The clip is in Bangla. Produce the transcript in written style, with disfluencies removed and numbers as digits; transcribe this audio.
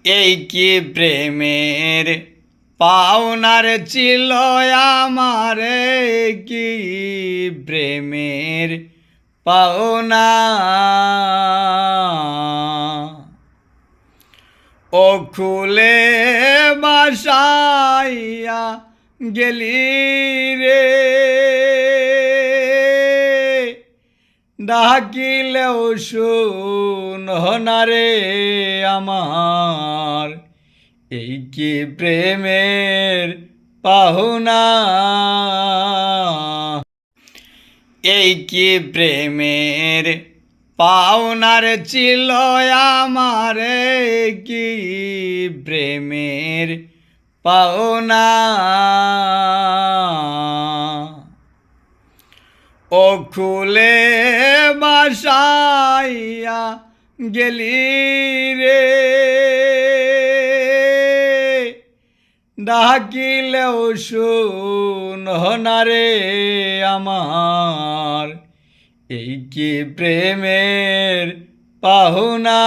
এই কি প্রেমের পাওনার ছিল আমার, এই কি প্রেমের পাওনা। ও খুলে বাসাইয়া গেলি রে, ডাকিলেও শুনহ না রে আমার। এই কি প্রেমের পাহুনা, এই কি প্রেমের পাওনার ছিল আমার, এই কি প্রেমের পাওনা। ও খুলে বাসাইয়া গেলি রে, ডাকিলেও শুনহ না রে আমার। এই কি প্রেমের পাহুনা।